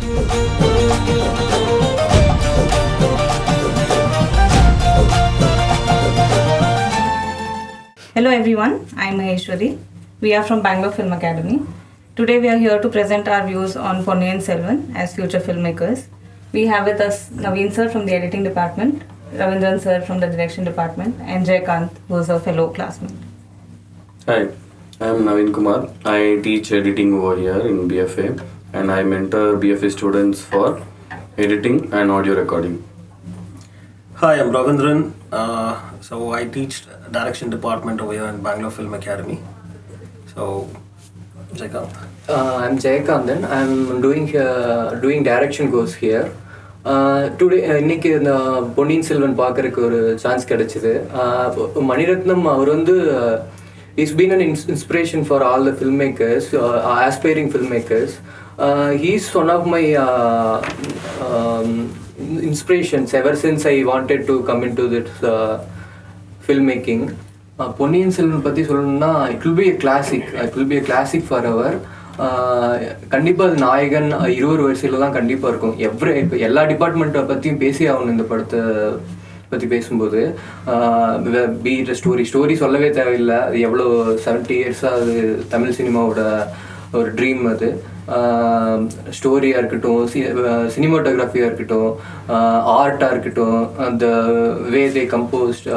Hello everyone, I am Maheshwari. We are from Bangalore Film Academy. Today we are here to present our views on Ponniyin Selvan as future filmmakers. We have with us Naveen sir from the editing department, Ravindran sir from the direction department, and Jaykant, who is a fellow classmate. Hi, I am Naveen Kumar. I teach editing over here in BFA and I mentor BFA students for editing and audio recording. Hi, I'm Ravindran. So I teach direction department over here in Bangalore Film Academy. So, Jaykant. I'm Jayakandan. I'm doing direction course here. Today இன்னைக்கு இந்த பொன்னியின் செல்வன் பார்க்கறதுக்கு ஒரு chance கிடைச்சிது. மணிரத்னம் அவர் வந்து he's been an inspiration for all the filmmakers, aspiring filmmakers. He's one of my inspirations ever since I wanted to come into this filmmaking. Ponniyin Selvan பற்றி சொல்லணும்னா it will be a classic forever. கண்டிப்பாக அது நாயகன் 20 வருஷத்தில் தான் கண்டிப்பாக இருக்கும். இப்போ எல்லா டிபார்ட்மெண்ட்டை பற்றியும் பேசி ஆகணும் இந்த படத்தை பற்றி பேசும்போது. பீட் ஸ்டோரி சொல்லவே தேவையில்லை. அது எவ்வளோ 70 இயர்ஸாக அது தமிழ் சினிமாவோட ஒரு ட்ரீம். அது ஸ்டோரியாக இருக்கட்டும், சினிமாட்டோகிராஃபியாக இருக்கட்டும், ஆர்ட்டாக இருக்கட்டும், அந்த வே தே கம்போஸ்ட்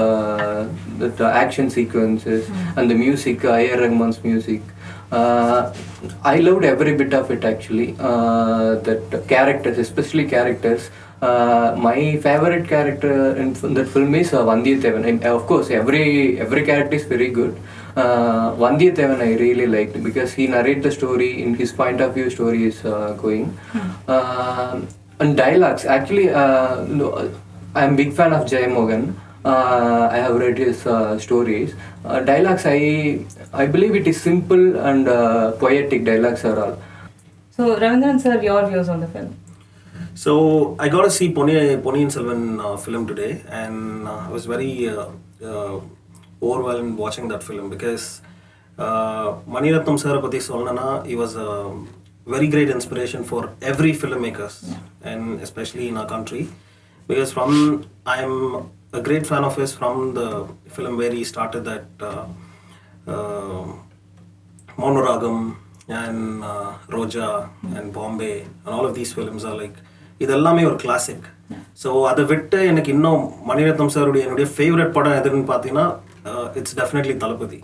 ஆக்ஷன் சீக்வன்சஸ், அந்த music, A.R. Rahman's music. I loved every bit of it actually. That characters, especially characters. My favorite character in that film is Vandiyathevan. Of course, every character is very good. Vandiyathevan I really liked because he narrates the story in his point of view. Story is going. And dialogues. Actually, I am big fan of Jay Mogan. I have read his stories. Dialogues, I believe it is simple and poetic. Dialogues are all. So, Ravindran sir, your views on the film? So I got to see Ponniyin Selvan film today, and I was very overwhelmed watching that film because Maniratnam sir pati solnana, he was a very great inspiration for every filmmakers, and especially in our country, because I am a great fan of his from the film where he started that Maniragam and Roja and Bombay, and all of these films are like, இதெல்லாமே ஒரு classic. So அதை விட்டு எனக்கு இன்னும் மணிரத்னம் சாருடைய என்னுடைய favourite படம் எதுன்னு பார்த்தீங்கன்னா it's definitely Thalapathi.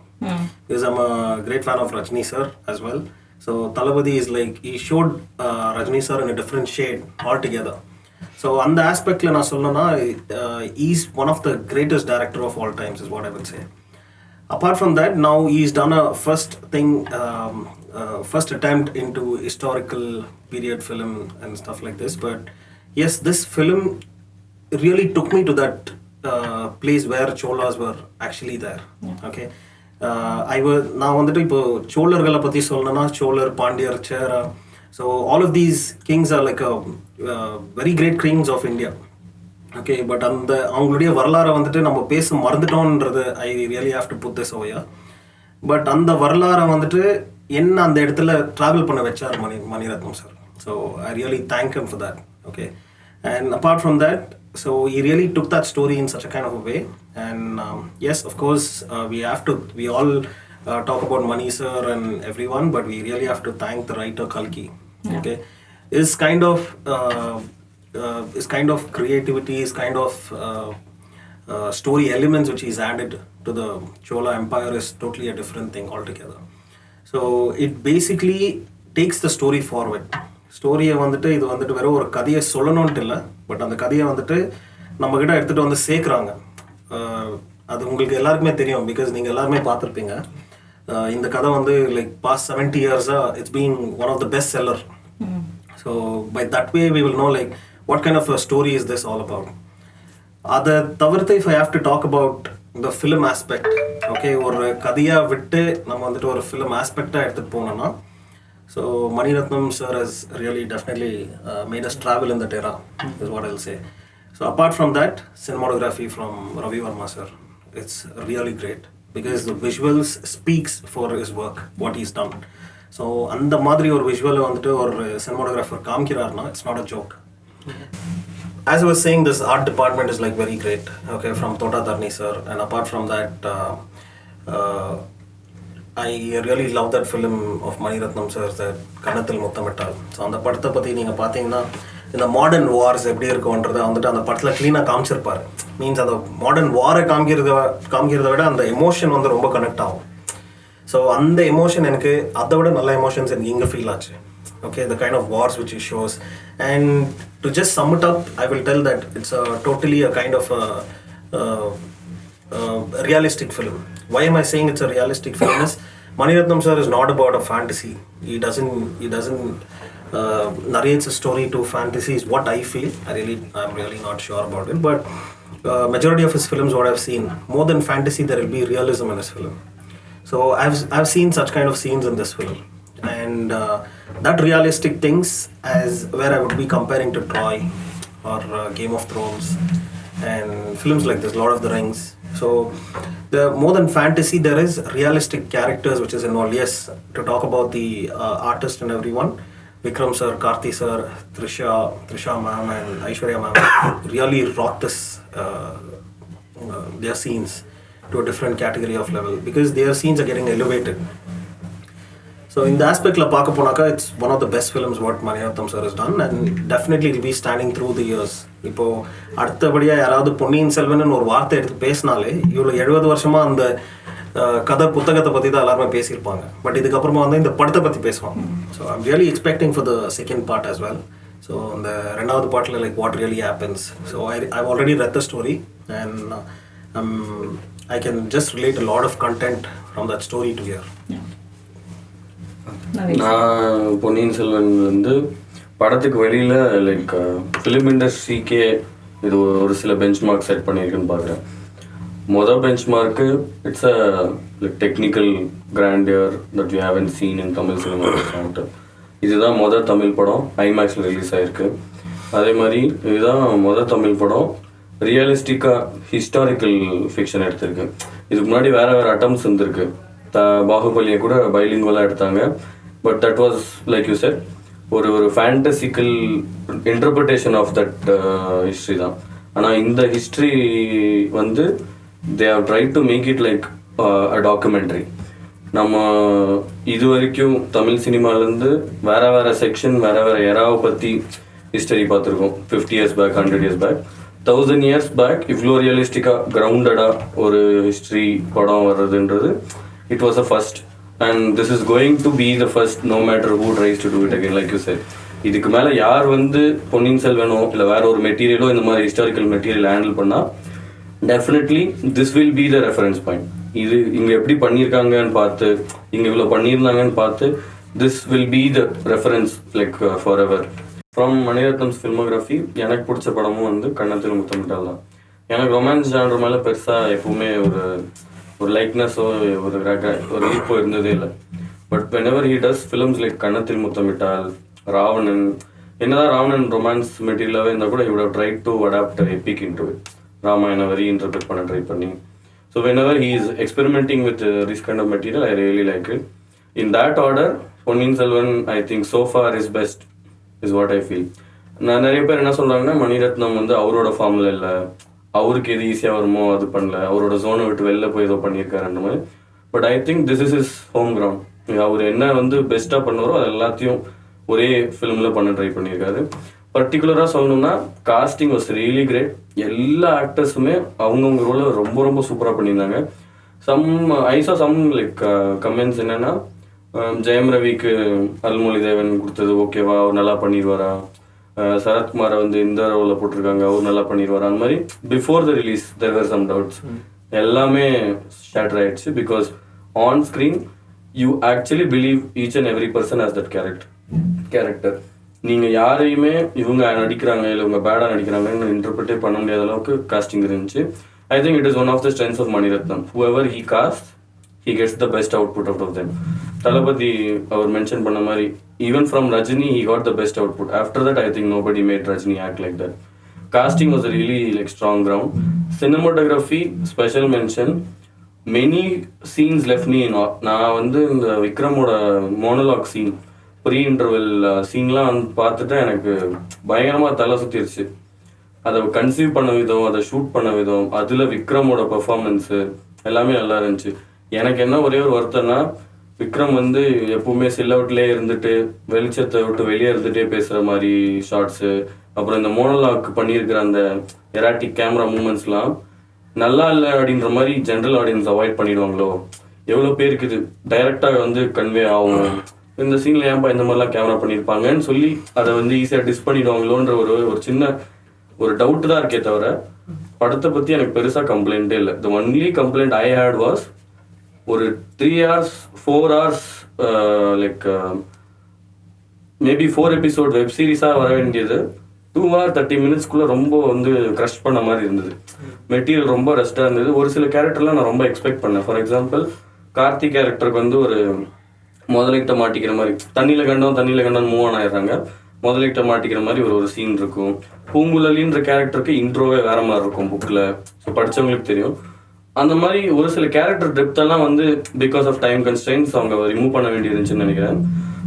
Because I'm a great fan of Rajini sir as well. So Thalapathi is like he showed Rajini sir in a different shade altogether. So அந்த ஆஸ்பெக்டில் நான் சொல்லணும்னா is one of the greatest director of all times is what I will say. Apart from that, now he's done a first attempt into historical period film and stuff like this. But yes, this film really took me to that place where Cholas were actually there. Okay. நான் வந்துட்டு இப்போ சோழர்களை பற்றி சொல்லணும்னா சோழர், பாண்டியர், சேர, so all of these kings are like a very great kings of India. Okay, but அவங்களுடைய வரலாறை வந்துட்டு நம்ம பேச மறந்துட்டோன்றது I really have to put this over. But அந்த வரலாறை வந்துட்டு என்ன அந்த இடத்துல ட்ராவல் பண்ண வச்சார் Mani Ratnam sir. So I really thank him for that. Okay, and apart from that, so he really took that story in such a kind of a way. And yes, of course, we all talk about Mani sir and everyone, but we really have to thank the writer Kalki. Okay, his kind of creativity, his kind of story elements which he's added to the Chola Empire is totally a different thing altogether. So it basically takes the story forward. ஸ்டோரியை வந்துட்டு இது வந்துட்டு வெறும் ஒரு கதையை சொல்லணும்ட்டு இல்லை, but அந்த கதையை வந்துட்டு நம்மக்கிட்ட எடுத்துகிட்டு வந்து சேர்க்குறாங்க. அது உங்களுக்கு எல்லாருக்குமே தெரியும், பிகாஸ் நீங்கள் எல்லாருமே பார்த்துருப்பீங்க. இந்த கதை வந்து லைக் பாஸ்ட் 70 இயர்ஸாக it's being one of the best seller. So by that way we will know like what kind of a story is this all about. அதை தவிர்த்து if I have to talk about the film aspect, okay, ஒரு கதையாக விட்டு நம்ம வந்துட்டு ஒரு film ஆஸ்பெக்டாக எடுத்துகிட்டு போனோம்னா, so Maniratnam sir has really definitely made us travel in that era, is what I'll say. So apart from that, cinematography from Ravi Verma sir, it's really great because the visuals speaks for his work, what he's done. So அந்த மாதிரி ஒரு விஷுவலை வந்துட்டு ஒரு cinematographer காமிக்கிறாருன்னா it's not a joke. As I was saying, this art department is like very great, okay, from Tota Tarni sir, and apart from that, I really love that film of Maniratnam sir, that Kannathil Muthamittal. So அந்த படத்தை பற்றி நீங்கள் பார்த்தீங்கன்னா இந்த modern Wars எப்படி இருக்கும்ன்றதை வந்துட்டு அந்த படத்தில் க்ளீனாக காமிச்சிருப்பார். மீன்ஸ் அந்த மாடர்ன் வாரை காமிக்கிறத விட அந்த எமோஷன் வந்து ரொம்ப கனெக்ட் ஆகும். ஸோ அந்த எமோஷன் எனக்கு அதை விட நல்ல எமோஷன்ஸ் எனக்கு இங்கே ஃபீல் ஆச்சு. Okay, the kind of wars which he shows. And to just sum it up, I will tell that it's totally a kind of a realistic film. Why am I saying it's a realistic film? Is Maniratnam sir is not about a fantasy. He doesn't narrates a story to fantasy is what I feel. I'm really not sure about it. But majority of his films, what I've seen, more than fantasy, there will be realism in his film. So I've seen such kind of scenes in this film. And that realistic things as where I would be comparing to Troy or Game of Thrones and films like this, Lord of the Rings. So the more than fantasy, there is realistic characters which is involved. Yes, to talk about the artist and everyone, Vikram sir, Karthi sir, Trisha ma'am and Aishwarya ma'am really rock this their scenes to a different category of level because their scenes are getting elevated. So in the aspect la paaka ponaka, it's one of the best films what Maniratnam sir has done, and definitely it will be standing through the years. இப்போ அடுத்தபடியாக யாராவது பொன்னியின் செல்வன் ஒரு வார்த்தை எடுத்து பேசினாலே இவ்வளோ 70 வருஷமா அந்த கதை புத்தகத்தை பற்றி தான் எல்லாருமே பேசியிருப்பாங்க. பட் இதுக்கப்புறமா வந்து இந்த படத்தை பற்றி பேசுவாங்க. So I'm really expecting for the second part as well. So அந்த ரெண்டாவது பார்ட்டில் like what really happens. So I already read the story and I can just relate a lot of content from that story to here. நான் பொன்னியின் செல்வன் வந்து படத்துக்கு வெளியில் like film இண்டஸ்ட்ரிக்கே இது ஒரு சில பெஞ்ச் மார்க் செட் பண்ணியிருக்குன்னு பார்க்குறேன். மொதல் bench mark it's a like technical grandeur that you haven't seen in Tamil cinema. இதுதான் மொதல் தமிழ் படம் ஐமேக்ஸில் ரிலீஸ் ஆகிருக்கு. அதே மாதிரி இதுதான் மொதல் தமிழ் படம் ரியலிஸ்டிக்காக ஹிஸ்டாரிக்கல் ஃபிக்ஷன் எடுத்திருக்கு. இதுக்கு முன்னாடி வேறு அட்டம்ஸ் இருந்திருக்கு. பாகுபலியை கூட பைலிங்குவலாக எடுத்தாங்க. But that was like you said ஒரு fantastical interpretation of that history தான். ஆனால் இந்த ஹிஸ்ட்ரி வந்து they have try to make it like a documentary. நம்ம இது வரைக்கும் தமிழ் சினிமாலேருந்து வேறு செக்ஷன் வேறு எராவை பற்றி ஹிஸ்டரி பார்த்துருக்கோம். 50 years back, 100 years back, 1000 years back இவ்வளோ ரியலிஸ்டிக்காக கிரவுண்டடாக ஒரு ஹிஸ்ட்ரி படம் வர்றதுன்றது it was a first. And this is going to be the first no matter who tries to do it again. Like you said, இதுக்கு மேலே யார் வந்து பொன்னியின் செல்வனோ இல்லை வேற ஒரு மெட்டீரியலோ இந்த மாதிரி ஹிஸ்டாரிக்கல் மெட்டீரியல் ஹேண்டில் பண்ணால் definitely this will be the reference point. இது இங்கே எப்படி பண்ணியிருக்காங்கன்னு பார்த்து, இங்கே இவ்வளோ பண்ணியிருந்தாங்கன்னு பார்த்து, this will be the reference like for ever. From Mani Ratnam's filmography எனக்கு பிடிச்ச படமும் வந்து கன்னத்தில் முத்தமிட்டால் தான். எனக்கு ரொமான்ஸ் ஜானர் மேலே பெருசாக எப்பவுமே ஒரு லைக்னஸோ ஒரு ஈர்ப்போ இருந்ததே இல்லை. But whenever he does films like கன்னத்தில் முத்தமிட்டால், ராவணன், என்னதான் ராவணன் ரொமான்ஸ் மெட்டீரியலாகவே இருந்தால் கூட he would have tried to adapt epic into it. Ramayana வரி இன்டர்பிரட் பண்ண ட்ரை பண்ணி. So whenever he is experimenting with this kind of material, I really like it. In that order, Ponniyin Selvan I think so far is best is what I feel. நான் நிறைய பேர் என்ன சொல்கிறாங்கன்னா மணிரத்னம் வந்து அவரோட ஃபார்மில் இல்லை, அவருக்கு எது ஈஸியாக வருமோ அது பண்ணல, அவரோட ஜோனை விட்டு வெளில போய் ஏதோ பண்ணியிருக்காருன்ற மாதிரி. But I think this is is home ground. அவர் என்ன வந்து பெஸ்ட்டாக பண்ணுவாரோ அது எல்லாத்தையும் ஒரே ஃபிலிமில் பண்ண ட்ரை பண்ணியிருக்காரு. பர்டிகுலராக சொல்லணும்னா காஸ்டிங் வாஸ் ரியலி கிரேட். எல்லா ஆக்டர்ஸுமே அவங்கவுங்க ரோலை ரொம்ப ரொம்ப சூப்பராக பண்ணியிருந்தாங்க. சம் லைக் கமெண்ட்ஸ் என்னென்னா ஜெயம் ரவிக்கு அருள்மொழி தேவன் கொடுத்தது ஓகேவா, அவர் நல்லா பண்ணிடுவாரா, சரத்குமாரை வந்து இந்த ரோலில் போட்டிருக்காங்க அவர் நல்லா பண்ணிடுவார், அந்த மாதிரி before the release there were some doubts. எல்லாமே ஷேட்டர் ஆயிடுச்சு. Because on screen you actually believe each and every person as that character. நீங்கள் யாரையுமே இவங்க நடிக்கிறாங்க இல்லை இவங்க பேடாக நடிக்கிறாங்கன்னு இன்டர்பிரட்டே பண்ண முடியாத அளவுக்கு காஸ்டிங் இருந்துச்சு. I think it is one of the strengths of Mani Ratnam. whoever he casts, he gets the best output out of them. Thalapathi அவர் மென்ஷன் பண்ண மாதிரி even from Rajini he got the best output. After that I think nobody made Rajini act like that. Casting was a really like strong ground. Cinematography special mention. Many scenes left me in. நான் வந்து இந்த விக்ரமோட monologue scene, pre interval சீன்லாம் வந்து பார்த்துட்டு எனக்கு பயங்கரமாக தலை சுற்றிருச்சு. அதை கன்சீவ் பண்ண விதம், அதை ஷூட் பண்ண விதம், அதில் விக்ரமோட பெர்ஃபார்மன்ஸு எல்லாமே நல்லா இருந்துச்சு. எனக்கு என்ன ஒரே ஒரு வருத்தம்னா, விக்ரம் வந்து எப்பவுமே சில் அவுட்லேயே இருந்துட்டு வெளிச்சத்தை விட்டு வெளியே இருந்துகிட்டே பேசுகிற மாதிரி ஷார்ட்ஸு, அப்புறம் இந்த மோனோலாக் பண்ணியிருக்கிற அந்த எராட்டிக் கேமரா மூமெண்ட்ஸ்லாம் நல்லா இல்லை அப்படின்ற மாதிரி ஜென்ரல் ஆடியன்ஸ் அவாய்ட் பண்ணிடுவாங்களோ. எவ்வளோ பேருக்கு இது டைரெக்டாக வந்து கன்வே ஆகும், இந்த சீனில் ஏன்பா இந்த மாதிரிலாம் கேமரா பண்ணியிருப்பாங்கன்னு சொல்லி அதை வந்து ஈஸியாக டிஸ் பண்ணிடுவாங்களோன்ற ஒரு சின்ன ஒரு டவுட் தான் இருக்கே தவிர படத்தை பற்றி எனக்கு பெருசாக கம்ப்ளைண்ட்டே இல்லை. The only complaint I had was ஒரு 3 hours 4 hours like maybe 4 episode web சீரிஸாக வர வேண்டியது 2 hour 30 minutesக்குள்ளே ரொம்ப வந்து க்ரஷ் பண்ண மாதிரி இருந்தது. மெட்டீரியல் ரொம்ப ரெஸ்டாக இருந்தது. ஒரு சில கேரக்டர்லாம் நான் ரொம்ப எக்ஸ்பெக்ட் பண்ணேன். ஃபார் எக்ஸாம்பிள் கார்த்திக் கேரக்டருக்கு வந்து ஒரு முதலிட்ட மாட்டிக்கிற மாதிரி, தண்ணியில் கண்டம் மூவ் ஆன் ஆயிடுறாங்க, முதலிட்ட மாட்டிக்கிற மாதிரி ஒரு சீன் இருக்கும். பூங்குழலின்ற கேரக்டருக்கு இன்ட்ரோவே வேற மாதிரி இருக்கும் புக்கில். ஸோ படித்தவங்களுக்கு தெரியும். அந்த மாதிரி ஒரு சில கேரக்டர் டெப்த்தெல்லாம் வந்து பிகாஸ் ஆஃப் டைம் கன்ஸ்ட்ரெயின்ஸ் அவங்க ரிமூவ் பண்ண வேண்டியிருந்துச்சுன்னு நினைக்கிறேன்.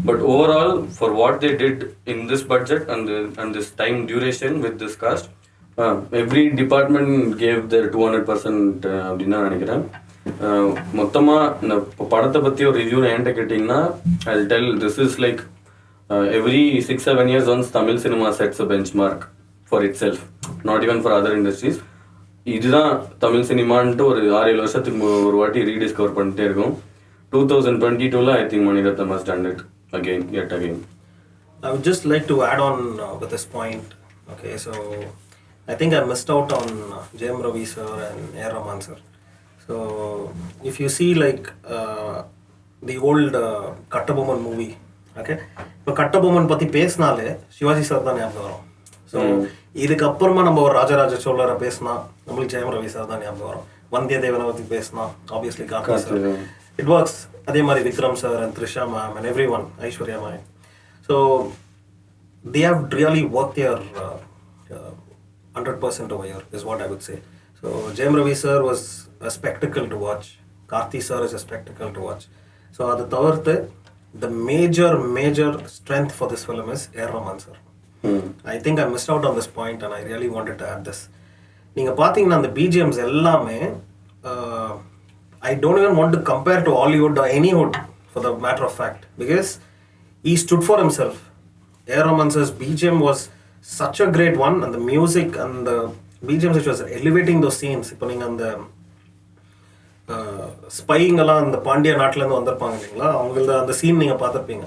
But overall for what they did in this budget and this time duration with this cost, every department cave தேர் 200% அப்படின்னு தான் நினைக்கிறேன். மொத்தமாக இந்த படத்தை பற்றி ஒரு ரிவ்யூ என்கிட்ட கேட்டிங்கன்னா I tell this is like every 6-7 years once Tamil cinema sets a benchmark for itself, not even for other industries. இதுதான் தமிழ் சினிமான்ட்டு ஒரு 6-7 வருஷத்துக்கு ஒரு வாட்டி ரீடிஸ்கவர் பண்ணிட்டே இருக்கும். 2022ல I think Mani Ratnam has done it yet again. I would just like to add on with this point. Okay, so I think I missed out on J.M. Ravi sir and A. Rahman sir. So if you see like the old Kattabomman movie, okay, இப்போ கட்டபொம்மன் பற்றி பேசினாலே Sivaji sir தான் ஞாபகம் வரும். So இதுக்கப்புறமா நம்ம ஒரு ராஜராஜ சோழரை பேசினா நம்மளுக்கு ஜெயம் ரவி சார் தான் ஞாபகம் வரும். வந்தியத்தேவனை பற்றி பேசினா obviously Karthi sir. It works. அதே மாதிரி Vikram sir and Trisha ma'am and everyone, Aishwarya ma'am. So they have really worked their 100% over here is what I would say. So J.M. Ravi sir was a spectacle to watch. Karthi sir is a spectacle to watch. So அது தவிர்த்து the major strength for this film is A. Rahman sir. I think I missed out on this point and I really wanted to add this. நீங்க பாத்தீங்கன்னா அந்த BGMs எல்லாமே I don't even want to compare to Hollywood or any Hollywood for the matter of fact, because he stood for himself. A. Rahman sir's BGM was such a great one, and the music and the BGMs which was elevating those scenes. இப்போ நீங்க அந்த ஸ்பைங்கெல்லாம் அந்த பாண்டிய நாட்டிலேருந்து வந்திருப்பாங்க இல்லைங்களா, அவங்கள அந்த scene நீங்கள் பார்த்துருப்பீங்க.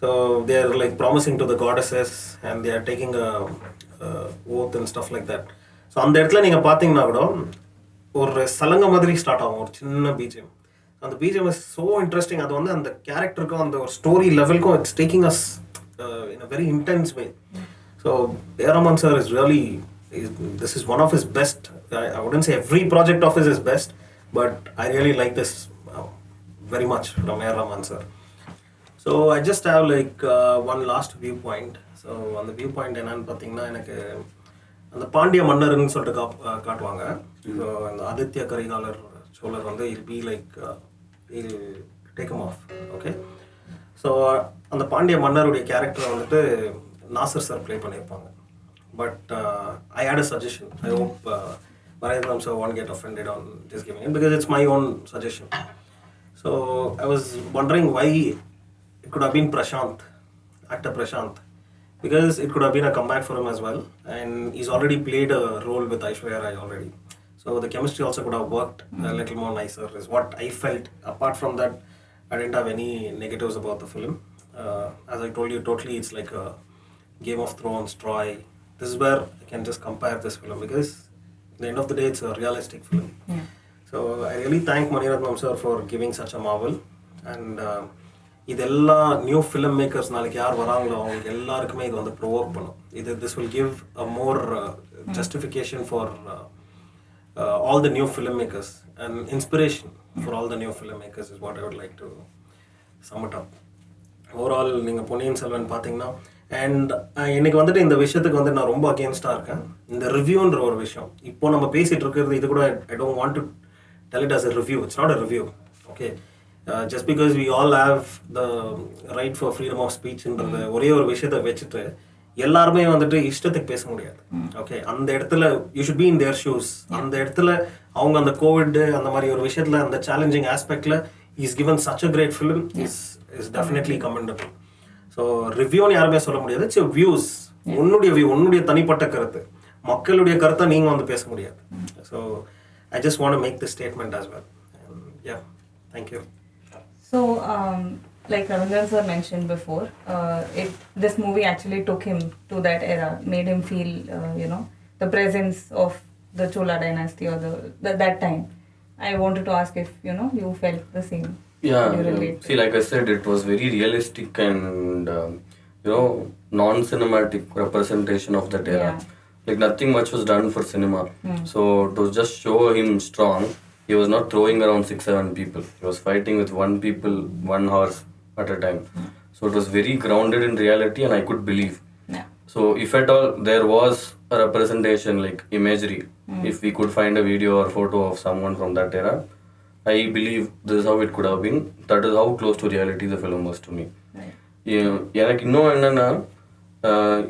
So they are like promising to the goddesses and they are taking oath and stuff like that. So அந்த இடத்துல நீங்கள் பார்த்தீங்கன்னா கூட ஒரு சலங்க மாதிரி ஸ்டார்ட் ஆகும், ஒரு சின்ன பிஜிஎம். அந்த பிஜிஎம் இஸ் ஸோ இன்ட்ரெஸ்டிங். அது வந்து அந்த கேரக்டருக்கும் அந்த ஒரு ஸ்டோரி லெவலுக்கும் it's taking as in a very intense way. So A. Rahman sir is really, this is one of his best. I wouldn't say every project of his is best, but I really like this very much from A. Rahman sir. So I just have like one last viewpoint. So on the viewpoint என்னன்னு பார்த்தீங்கன்னா, எனக்கு அந்த பாண்டிய மன்னர்னு சொல்லிட்டு காட்டுவாங்க. So அந்த ஆதித்ய கரிகாலர் சோழர் வந்து will be like will take 'em off. Okay, so அந்த பாண்டிய மன்னருடைய கேரக்டரை வந்துட்டு நாசர் சார் ப்ளே பண்ணியிருப்பாங்க. But I had a suggestion. I hope Maniratnam sir won't get offended on just giving it, because it's my own suggestion. So I was wondering why it could have been Prashant, actor Prashant, because it could have been a comeback for him as well, and he's already played a role with Aishwarya Rai already. So the chemistry also could have worked a little more nicer is what I felt. Apart from that, I didn't have any negatives about the film. As I told you, totally it's like a Game of Thrones, Troy. This is where I can just compare this film, because at the end of the day, it's a realistic film. Yeah. So I really thank Maniratnam sir for giving such a marvel. And இதெல்லாம் new film makers நாளைக்கு யார் வராங்களோ அவங்களுக்கு எல்லாருக்குமே இது வந்து provoke பண்ணும். This will give a more justification for all the new filmmakers and inspiration for all the new filmmakers is what I would like to sum it up. Overall, நீங்கள் பொன்னியின் செல்வன் பார்த்தீங்கன்னா, அண்ட் இன்னைக்கு வந்துட்டு இந்த விஷயத்துக்கு வந்து நான் ரொம்ப அகேன்ஸ்டாக இருக்கேன். இந்த ரிவ்யூன்ற ஒரு விஷயம் இப்போ நம்ம பேசிகிட்டு இருக்கிறது, இது கூட I don't want to tell it as a review. It's not a review. Okay. Just because we all have the right for freedom of speech ன்றது ஒரே ஒரு விஷயத்தை வச்சுட்டு எல்லாருமே வந்துட்டு இஷ்டத்துக்கு பேச முடியாது. ஓகே, அந்த இடத்துல you should be in there shoes. அந்த இடத்துல அவங்க அந்த கோவிட் அந்த மாதிரி ஒரு விஷயத்துல அந்த சேலஞ்சிங் ஆஸ்பெக்ட்ல is given such a great film is definitely commendable. So ரிவ்யூன்னு யாருமே சொல்ல முடியாது. இட்ஸ் யுவர் வியூஸ், உன்னுடைய வியூ, உன்னுடைய தனிப்பட்ட கருத்து. மக்களுடைய கருத்தை நீங்க வந்து பேச முடியாது. So I just want to make the statement as well. Yeah, thank you. So, like Ravindran sir mentioned before, this movie actually took him to that era, made him feel, the presence of the Chola dynasty or that time. I wanted to ask if, you felt the same. Yeah, you relate see, like I said, it was very realistic and, non-cinematic representation of that era. Yeah. Like nothing much was done for cinema. So to just show him strong, he was not throwing around 6-7 people. He was fighting with one horse at a time. So it was very grounded in reality and I could believe. Yeah. So if at all there was a representation like imagery, if we could find a video or photo of someone from that era, I believe this is how it could have been. That is how close to reality the film was to me. Right. எனக்கு இன்னும் என்னன்னா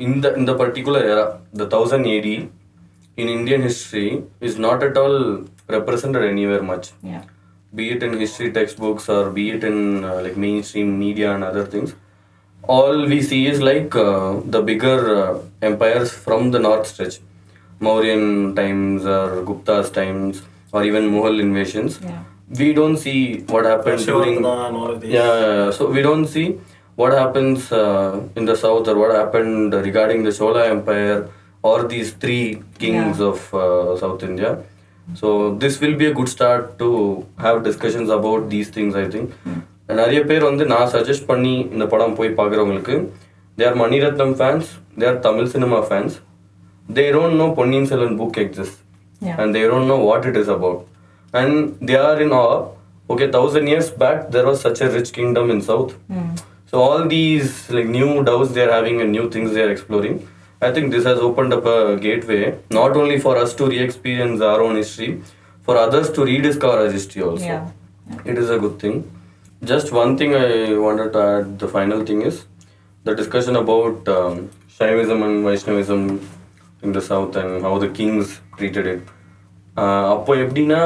இந்த particular era, the 1000 AD in Indian history is not at all represented anywhere much. Yeah. Be it in history textbooks or be it in like mainstream media and other things, all we see is like the bigger empires from the north stretch, Mauryan times or Gupta's times or even Mughal invasions. Yeah. We don't see what happened during so we don't see what happens in the south or what happened regarding the Chola Empire or these three kings of South India. So this will be a good start to have discussions about these things, I think. நிறைய பேர் வந்து நான் suggest பண்ணி இந்த படம் போய் பார்க்குறவங்களுக்கு, they are Maniratnam fans, they are Tamil cinema fans, they don't know Ponniyin Selvan book exists. Yeah. And they don't know what it is about. And they are in awe. Okay, 1000 years back there was such a rich kingdom in south. So all these like new doubts they are having and new things they are exploring. I think this has opened up a gateway not only for us to re-experience our own history, for others to rediscover our history also. Yeah. It is a good thing. Just one thing I wanted to add, the final thing is the discussion about Shaivism and Vaishnavism in the south and how the kings treated it. அப்போ எப்படின்னா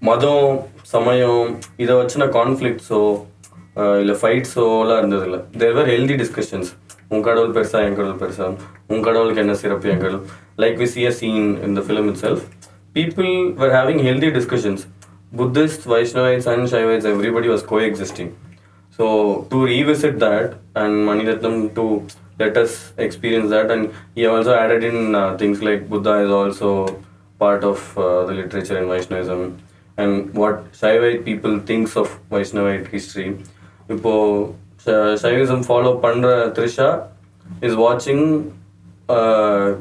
மதம் சமயம் இதை வச்சுன கான்ஃப்ளிக்ஸோ இல்லை ஃபைட்ஸோலாம் இருந்ததில்லை. தேர் வேர் healthy discussions. உன் கடவுள் பெருசா என் கடவுள் பெருசா, உன் கடவுளுக்கு என்ன சிறப்பு என் கடவுள். Like we see a scene in the film itself, people were having healthy discussions. Buddhists, Vaishnavites and Shaivites, everybody was coexisting. So to revisit that and Maniratnam to let us experience that, and he also added in things like Buddha is also part of the literature in Vaishnavism and what Shaivite people thinks of Vaishnavite history. இப்போ Shaivism follow பண்ற Trisha is watching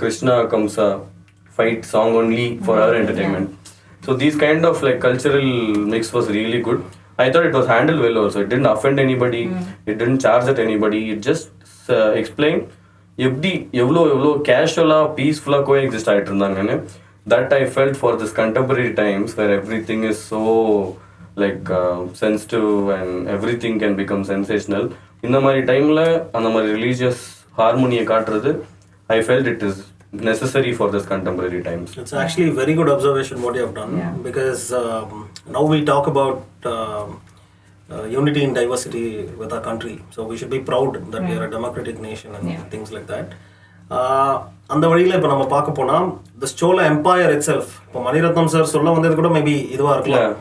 Krishna Kamsa fight song only for her entertainment. So these kind of like cultural mix was really good. I thought it was handled well also. It didn't offend anybody. It didn't charge at anybody. It just explained எப்படி எவ்வளோ கேஷுவலாக பீஸ்ஃபுல்லாக coexist ஆகிட்டு இருந்தாங்கன்னு. That I felt for this contemporary times where everything is so like sensitive and everything can become sensational. இந்த மாதிரி டைமில் அந்த மாதிரி ரிலீஜியஸ் ஹார்மோனியை காட்டுறது, I felt it is necessary for this contemporary times. It's actually a very good observation what you have done, because now we talk about unity in diversity with our country. So we should be proud that we are a democratic nation and things like that. அந்த வழியில் இப்போ நம்ம பார்க்க போனால் the Chola Empire itself, இப்போ Mani Ratnam sir சொல்ல வந்தது கூட மேபி இதுவாக இருக்கலாம்.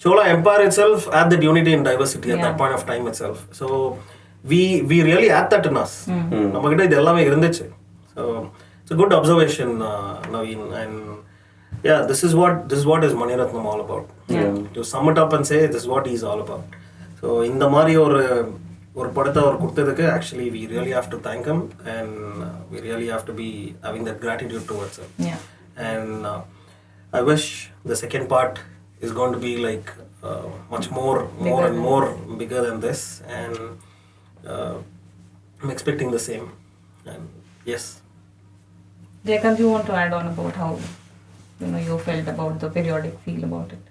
Chola Empire itself had that unity and diversity at that point of time itself. So we really had that in us. நம்ம கிட்ட இது எல்லாமே இருந்துச்சு. So it's a good observation, Naveen, and yeah, this is what is Maniratnam all about. To sum it up and say this is what he's all about. So இந்த மாதிரி ஒரு படத்தை அவர் கொடுத்ததுக்கு actually we really have to thank him, and we really have to be having that gratitude towards him. And I wish the second part is going to be like much more and more bigger than this, and I'm expecting the same. And yes, Jacob, you want to add on about how you felt about the periodic feel about it?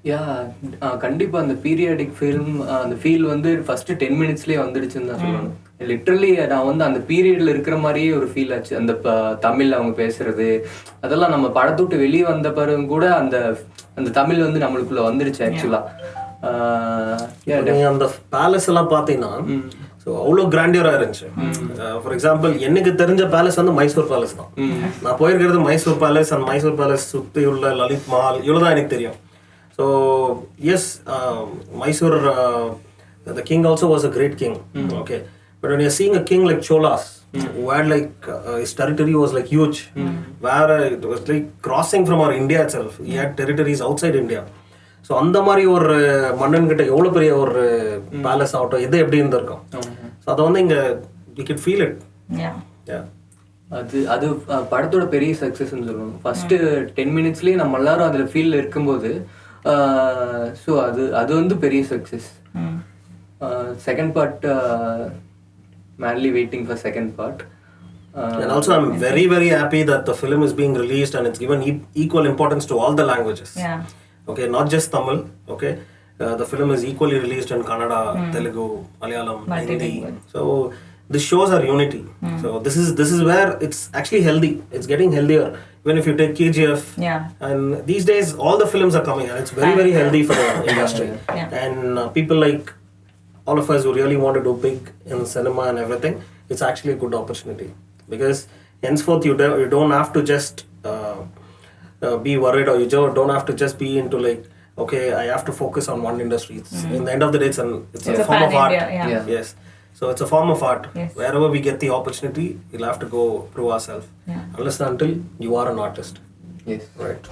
கண்டிப்பாக அந்த periodic film அந்த feel வந்து first 10 minutesலேயே வந்துடுச்சுன்னு தான் சொல்லணும். Literally நான் வந்து அந்த பீரியடில் இருக்கிற மாதிரியே ஒரு ஃபீல் ஆச்சு. அந்த தமிழ் அவங்க பேசுறது அதெல்லாம் நம்ம படத்தை விட்டு வெளியே வந்த பிறகு கூட அந்த அந்த தமிழ் வந்து நம்மளுக்குள்ள வந்துடுச்சு ஆக்சுவலாக. அந்த பேலஸ் எல்லாம் பார்த்தீங்கன்னா ஸோ அவ்வளோ கிராண்டியராக இருந்துச்சு. ஃபார் எக்ஸாம்பிள் எனக்கு தெரிஞ்ச பேலஸ் வந்து மைசூர் பேலஸ் தான். நான் போயிருக்கிறது மைசூர் பேலஸ். அந்த மைசூர் பேலஸ் சுற்றி உள்ள லலித் மஹால் இவ்வளோ தான் எனக்கு தெரியும். So yes, Mysore the king also was a great king. Okay, but when you're seeing a king like Cholas, who had like his territory was like huge, where it was like crossing from our India itself. He had territories outside India. So அந்த மாதிரி ஒரு மன்னன் கிட்ட எவ்வளோ பெரிய ஒரு palace ஆகட்டும் எது எப்படி இருந்திருக்கும். ஸோ அதை வந்து இங்கே யூ கேன் ஃபீல் இட். அது படத்தோட பெரிய சக்ஸஸ்ன்னு சொல்லணும். ஃபஸ்ட்டு 10 minutesலேயே நம்ம எல்லாரும் அதில் ஃபீல் இருக்கும்போது ஸோ அது வந்து பெரிய success. Second part manly waiting for second part. And also I'm very very happy that the film is being released and it's given equal importance to all the languages. Okay, not just Tamil. Okay, the film is equally released in Kannada, Telugu, Malayalam, Hindi. So this shows our unity. So this is where it's actually healthy. It's getting healthier. Even if you take KGF, and these days all the films are coming and it's very very healthy for the industry. And people like all of us who really want to do big in cinema and everything, it's actually a good opportunity because henceforth you don't have to just be worried, or you don't have to just be into like, okay, I have to focus on one industry. In the end of the day, it's a form of art. Yes, so it's a form of art. Wherever we get the opportunity, we'll have to go prove ourselves. Unless and until you are an artist. Yes, right.